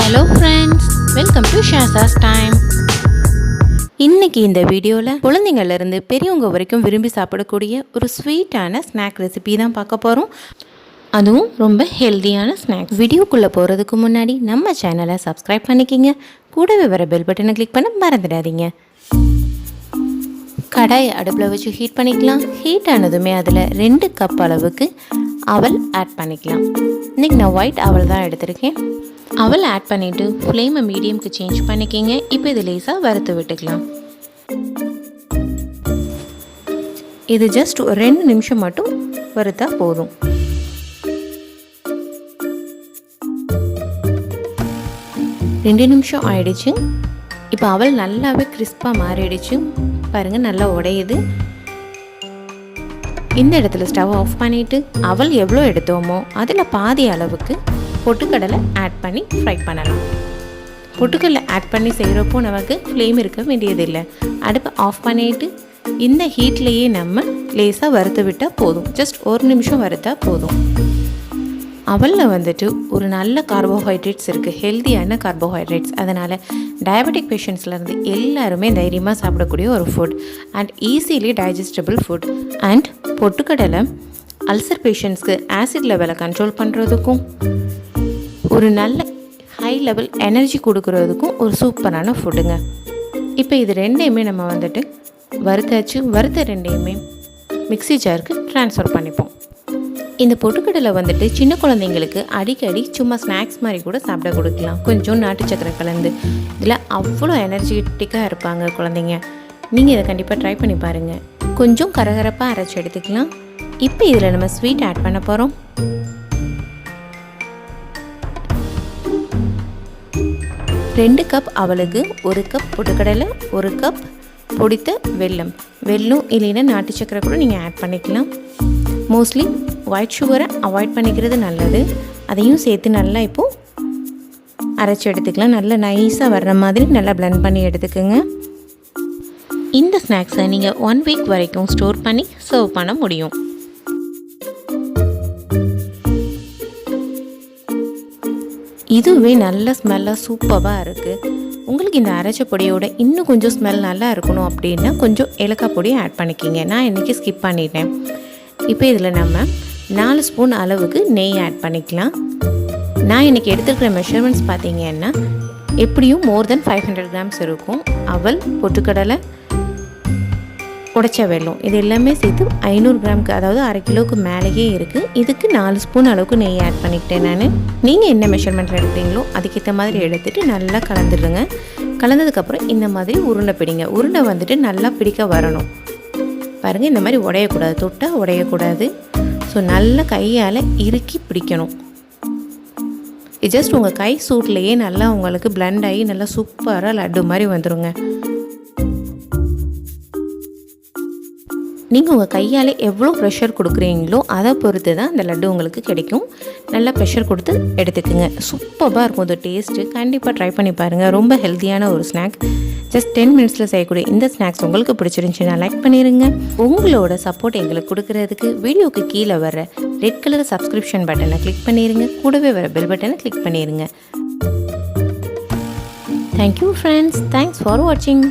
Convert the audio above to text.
Hello friends, welcome to ஷாசாஸ் time. இன்றைக்கி இந்த வீடியோவில் குழந்தைங்கள்லேருந்து பெரியவங்க வரைக்கும் விரும்பி சாப்பிடக்கூடிய ஒரு ஸ்வீட்டான ஸ்நாக் ரெசிபி தான் பார்க்க போகிறோம். அதுவும் ரொம்ப ஹெல்த்தியான ஸ்நாக்ஸ். வீடியோக்குள்ளே போகிறதுக்கு முன்னாடி நம்ம சேனலை சப்ஸ்கிரைப் பண்ணிக்கிங்க. கூடவே வர பெல் பட்டனை கிளிக் பண்ண மறந்துடாதீங்க. கடாயை அடுப்பில் வச்சு ஹீட் பண்ணிக்கலாம். ஹீட் ஆனதுமே அதில் 2 கப் அளவுக்கு அவல் ஆட் பண்ணிக்கலாம். இன்றைக்கி நான் ஒயிட் அவல் தான் எடுத்திருக்கேன். அவல் ஆட் பண்ணிவிட்டு ஃப்ளேமை மீடியம்க்கு சேஞ்ச் பண்ணிக்கிங்க. இப்போ இது லேசாக வறுத்து விட்டுக்கலாம். இது ஜஸ்ட் ஒரு 2 நிமிஷம் மட்டும் வறுத்தா போதும். ரெண்டு நிமிஷம் ஆயிடுச்சு. இப்போ அவல் நல்லாவே கிறிஸ்பாக மாறிடுச்சு. பாருங்கள், நல்லா உடையுது. இந்த இடத்துல ஸ்டவ் ஆஃப் பண்ணிவிட்டு அவல் எவ்வளோ எடுத்தோமோ அதில் பாதி அளவுக்கு பொட்டுக்கடலை ஆட் பண்ணி ஃப்ரை பண்ணலாம். பொட்டுக்கடலை ஆட் பண்ணி செய்கிறப்போ நமக்கு ஃப்ளேம் இருக்க வேண்டியதில்லை. அடுப்பை ஆஃப் பண்ணிவிட்டு இந்த ஹீட்லேயே நம்ம லேசாக வறுத்து விட்டால் போதும். ஜஸ்ட் 1 நிமிஷம் வறுத்தா போதும். அவலில் வந்துட்டு ஒரு நல்ல கார்போஹைட்ரேட்ஸ் இருக்குது, ஹெல்த்தியான கார்போஹைட்ரேட்ஸ். அதனால் டயபெட்டிக் பேஷண்ட்ஸ்லேருந்து எல்லாருமே தைரியமாக சாப்பிடக்கூடிய ஒரு food and easily digestible food. And பொட்டுக்கடலை அல்சர் பேஷண்ட்ஸ்க்கு ஆசிட் லெவலை கண்ட்ரோல் பண்ணுறதுக்கும் ஒரு நல்ல ஹை லெவல் எனர்ஜி கொடுக்குறதுக்கும் ஒரு சூப்பரான ஃபுட்டுங்க. இப்போ இது ரெண்டையுமே நம்ம வந்துட்டு வறுத்த ரெண்டையுமே மிக்ஸி ஜாருக்கு ட்ரான்ஸ்ஃபர் பண்ணிப்போம். இந்த பொட்டுக்கடலை வந்துட்டு சின்ன குழந்தைங்களுக்கு அடிக்கடி சும்மா ஸ்நாக்ஸ் மாதிரி கூட சாப்பிட கொடுக்கலாம். கொஞ்சம் நாட்டு சக்கரை கலந்து. இதில் அவ்வளோ எனர்ஜெட்டிக்காக இருப்பாங்க குழந்தைங்க. நீங்கள் இதை கண்டிப்பாக ட்ரை பண்ணி பாருங்கள். கொஞ்சம் கரகரப்பாக அரைச்சி எடுத்துக்கலாம். இப்போ இதில் நம்ம ஸ்வீட் ஆட் பண்ண போகிறோம். 2 கப் அவலுக்கு 1 கப் பொட்டுக்கடலை, 1 கப் பொடித்த வெல்லம் இல்லைன்னா நாட்டு சக்கரை கூட நீங்கள் ஆட் பண்ணிக்கலாம். மோஸ்ட்லி ஒயிட் சுகரை அவாய்ட் பண்ணிக்கிறது நல்லது. அதையும் சேர்த்து நல்லா இப்போது அரைச்சி எடுத்துக்கலாம். நல்லா நைஸாக வர்ற மாதிரி நல்லா பிளெண்ட் பண்ணி எடுத்துக்கோங்க. இந்த ஸ்நாக்ஸை நீங்கள் 1 வீக் வரைக்கும் ஸ்டோர் பண்ணி சர்வ் பண்ண முடியும். இதுவே நல்ல ஸ்மெல்லாக சூப்பராக இருக்குது. உங்களுக்கு இந்த அரைச்ச பொடியோட இன்னும் கொஞ்சம் ஸ்மெல் நல்லா இருக்கணும் அப்படின்னா கொஞ்சம் ஏலக்காய் பொடியை ஆட் பண்ணிக்கிங்க. நான் இன்றைக்கி ஸ்கிப் பண்ணிட்டேன். இப்போ இதில் நம்ம 4 ஸ்பூன் அளவுக்கு நெய் ஆட் பண்ணிக்கலாம். நான் இன்றைக்கி எடுத்துருக்கிற மெஷர்மெண்ட்ஸ் பார்த்தீங்கன்னா எப்படியும் மோர் தென் 500 கிராம்ஸ் இருக்கும். அவல், பொட்டுக்கடலை, உடைச்ச வெல்லம், இது எல்லாமே சேர்த்து 500 கிராமுக்கு, அதாவது 1/2 கிலோவுக்கு மேலேயே இருக்குது. இதுக்கு 4 ஸ்பூன் அளவுக்கு நெய் ஆட் பண்ணிக்கிட்டேன் நான். நீங்கள் என்ன மெஷர்மெண்ட்டில் எடுக்கிறீங்களோ அதுக்கேற்ற மாதிரி எடுத்துகிட்டு நல்லா கலந்துடுங்க. கலந்ததுக்கப்புறம் இந்த மாதிரி உருண்டை பிடிங்க. உருண்டை வந்துட்டு நல்லா பிடிக்க வரணும். பாருங்கள், இந்த மாதிரி உடையக்கூடாது, தொட்டால் உடையக்கூடாது. ஸோ நல்லா கையால் இறுக்கி பிடிக்கணும். இது ஜஸ்ட் உங்கள் கை சூட்லேயே நல்லா உங்களுக்கு பிளெண்ட் ஆகி நல்லா சூப்பராக லட்டு மாதிரி வந்துடுங்க. நீங்கள் உங்கள் கையால் எவ்வளோ ப்ரெஷர் கொடுக்குறீங்களோ அதை பொறுத்து தான் இந்த லட்டு உங்களுக்கு கிடைக்கும். நல்லா ப்ரெஷர் கொடுத்து எடுத்துக்கோங்க. சூப்பராக இருக்கும் இது டேஸ்ட்டு. கண்டிப்பாக ட்ரை பண்ணி பாருங்கள். ரொம்ப ஹெல்த்தியான ஒரு ஸ்நாக். ஜஸ்ட் 10 மினிட்ஸில் செய்யக்கூடிய இந்த ஸ்நாக்ஸ் உங்களுக்கு பிடிச்சிருந்துச்சுன்னா லைக் பண்ணிடுங்க. உங்களோட சப்போர்ட் எங்களுக்கு கொடுக்குறதுக்கு வீடியோக்கு கீழே வர ரெட் கலர் சப்ஸ்கிரிப்ஷன் பட்டனை கிளிக் பண்ணிடுங்க. கூடவே வர பெல் பட்டனை கிளிக் பண்ணிடுங்க. Thank you friends. தேங்க்ஸ் ஃபார் வாட்சிங்.